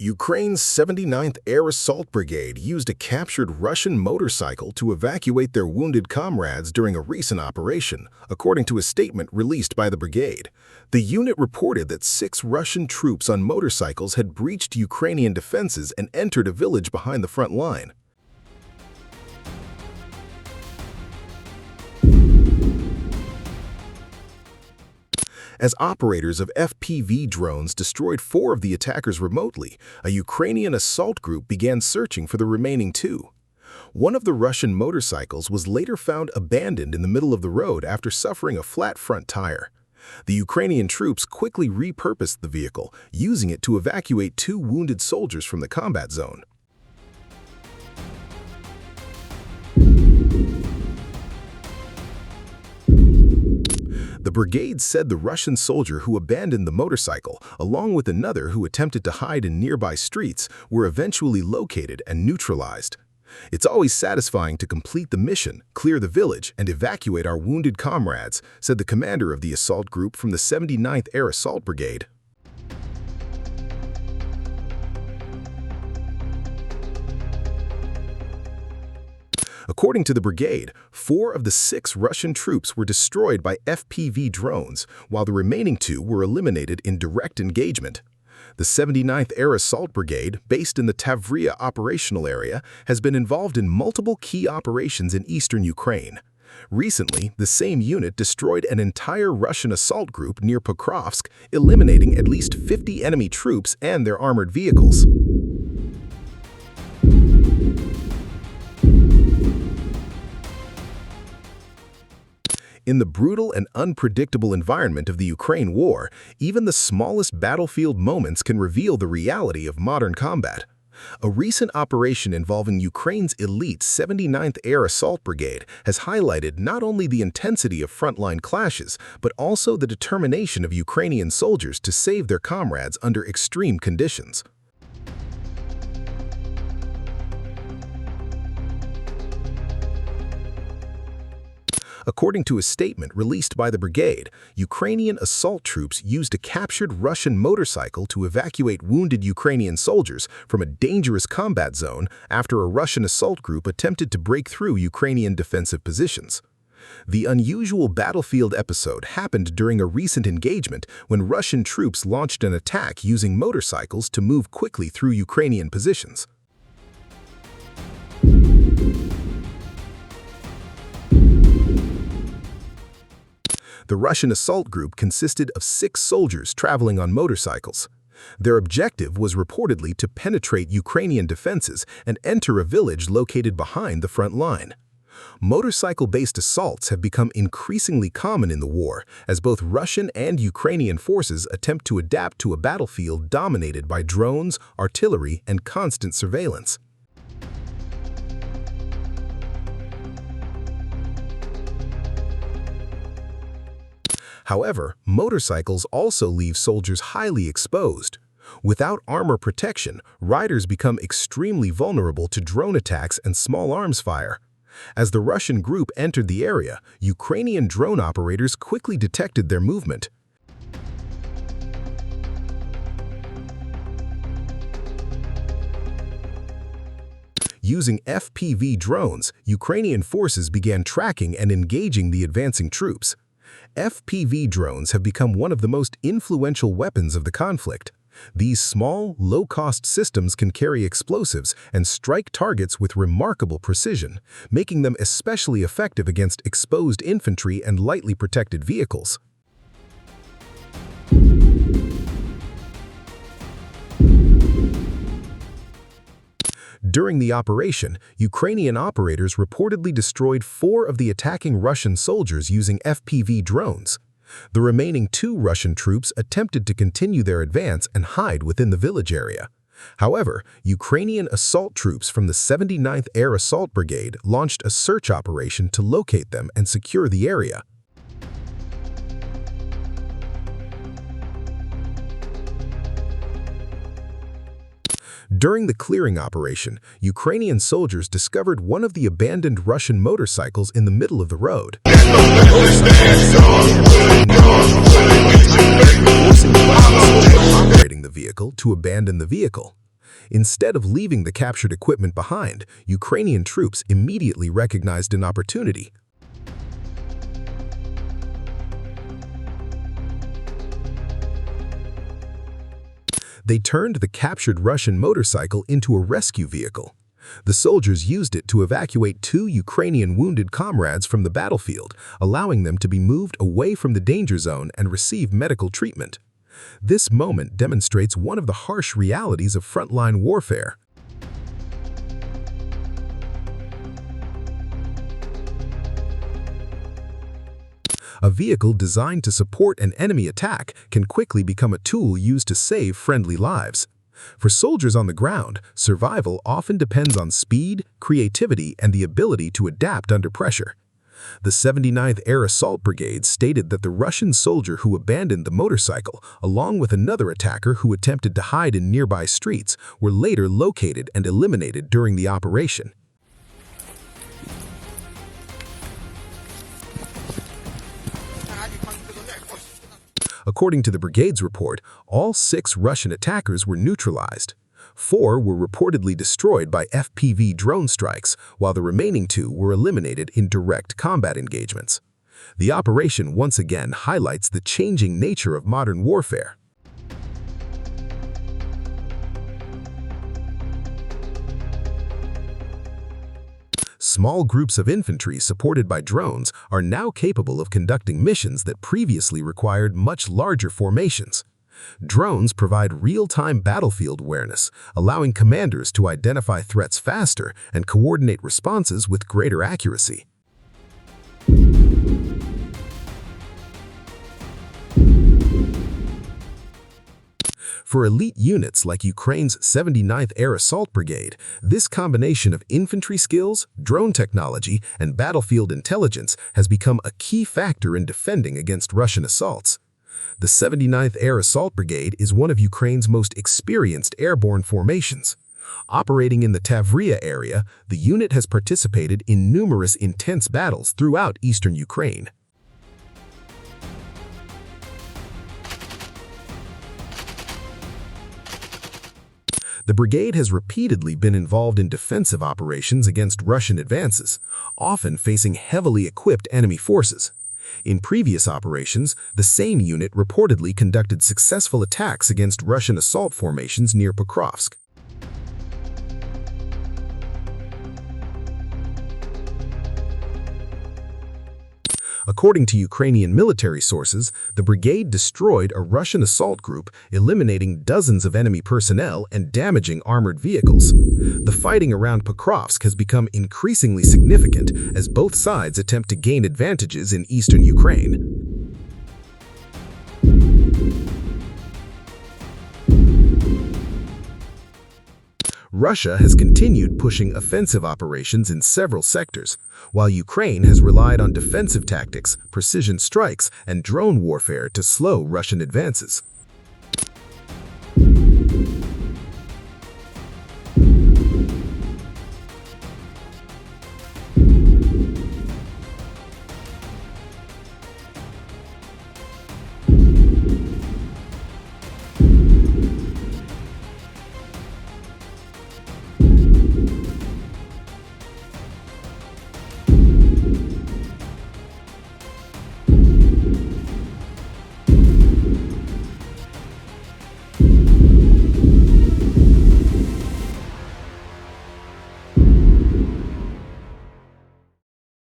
Ukraine's 79th Air Assault Brigade used a captured Russian motorcycle to evacuate their wounded comrades during a recent operation, according to a statement released by the brigade. The unit reported that 6 Russian troops on motorcycles had breached Ukrainian defenses and entered a village behind the front line. As operators of FPV drones destroyed 4 of the attackers remotely, a Ukrainian assault group began searching for the remaining 2. One of the Russian motorcycles was later found abandoned in the middle of the road after suffering a flat front tire. The Ukrainian troops quickly repurposed the vehicle, using it to evacuate 2 wounded soldiers from the combat zone. The brigade said the Russian soldier who abandoned the motorcycle, along with another who attempted to hide in nearby streets, were eventually located and neutralized. "It's always satisfying to complete the mission, clear the village, and evacuate our wounded comrades," said the commander of the assault group from the 79th Air Assault Brigade. According to the brigade, 4 of the 6 Russian troops were destroyed by FPV drones, while the remaining 2 were eliminated in direct engagement. The 79th Air Assault Brigade, based in the Tavria operational area, has been involved in multiple key operations in eastern Ukraine. Recently, the same unit destroyed an entire Russian assault group near Pokrovsk, eliminating at least 50 enemy troops and their armored vehicles. In the brutal and unpredictable environment of the Ukraine war, even the smallest battlefield moments can reveal the reality of modern combat. A recent operation involving Ukraine's elite 79th Air Assault Brigade has highlighted not only the intensity of frontline clashes, but also the determination of Ukrainian soldiers to save their comrades under extreme conditions. According to a statement released by the brigade, Ukrainian assault troops used a captured Russian motorcycle to evacuate wounded Ukrainian soldiers from a dangerous combat zone after a Russian assault group attempted to break through Ukrainian defensive positions. The unusual battlefield episode happened during a recent engagement when Russian troops launched an attack using motorcycles to move quickly through Ukrainian positions. The Russian assault group consisted of 6 soldiers traveling on motorcycles. Their objective was reportedly to penetrate Ukrainian defenses and enter a village located behind the front line. Motorcycle-based assaults have become increasingly common in the war, as both Russian and Ukrainian forces attempt to adapt to a battlefield dominated by drones, artillery, and constant surveillance. However, motorcycles also leave soldiers highly exposed. Without armor protection, riders become extremely vulnerable to drone attacks and small arms fire. As the Russian group entered the area, Ukrainian drone operators quickly detected their movement. Using FPV drones, Ukrainian forces began tracking and engaging the advancing troops. FPV drones have become one of the most influential weapons of the conflict. These small, low-cost systems can carry explosives and strike targets with remarkable precision, making them especially effective against exposed infantry and lightly protected vehicles. During the operation, Ukrainian operators reportedly destroyed 4 of the attacking Russian soldiers using FPV drones. The remaining 2 Russian troops attempted to continue their advance and hide within the village area. However, Ukrainian assault troops from the 79th Air Assault Brigade launched a search operation to locate them and secure the area. During the clearing operation, Ukrainian soldiers discovered one of the abandoned Russian motorcycles in the middle of the road. Forcing the operating the vehicle to abandon the vehicle. Instead of leaving the captured equipment behind, Ukrainian troops immediately recognized an opportunity. They turned the captured Russian motorcycle into a rescue vehicle. The soldiers used it to evacuate 2 Ukrainian wounded comrades from the battlefield, allowing them to be moved away from the danger zone and receive medical treatment. This moment demonstrates one of the harsh realities of frontline warfare. A vehicle designed to support an enemy attack can quickly become a tool used to save friendly lives. For soldiers on the ground, survival often depends on speed, creativity, and the ability to adapt under pressure. The 79th Air Assault Brigade stated that the Russian soldier who abandoned the motorcycle, along with another attacker who attempted to hide in nearby streets, were later located and eliminated during the operation. According to the brigade's report, all 6 Russian attackers were neutralized. 4 were reportedly destroyed by FPV drone strikes, while the remaining 2 were eliminated in direct combat engagements. The operation once again highlights the changing nature of modern warfare. Small groups of infantry supported by drones are now capable of conducting missions that previously required much larger formations. Drones provide real-time battlefield awareness, allowing commanders to identify threats faster and coordinate responses with greater accuracy. For elite units like Ukraine's 79th Air Assault Brigade, this combination of infantry skills, drone technology, and battlefield intelligence has become a key factor in defending against Russian assaults. The 79th Air Assault Brigade is one of Ukraine's most experienced airborne formations. Operating in the Tavria area, the unit has participated in numerous intense battles throughout eastern Ukraine. The brigade has repeatedly been involved in defensive operations against Russian advances, often facing heavily equipped enemy forces. In previous operations, the same unit reportedly conducted successful attacks against Russian assault formations near Pokrovsk. According to Ukrainian military sources, the brigade destroyed a Russian assault group, eliminating dozens of enemy personnel and damaging armored vehicles. The fighting around Pokrovsk has become increasingly significant as both sides attempt to gain advantages in eastern Ukraine. Russia has continued pushing offensive operations in several sectors, while Ukraine has relied on defensive tactics, precision strikes, and drone warfare to slow Russian advances.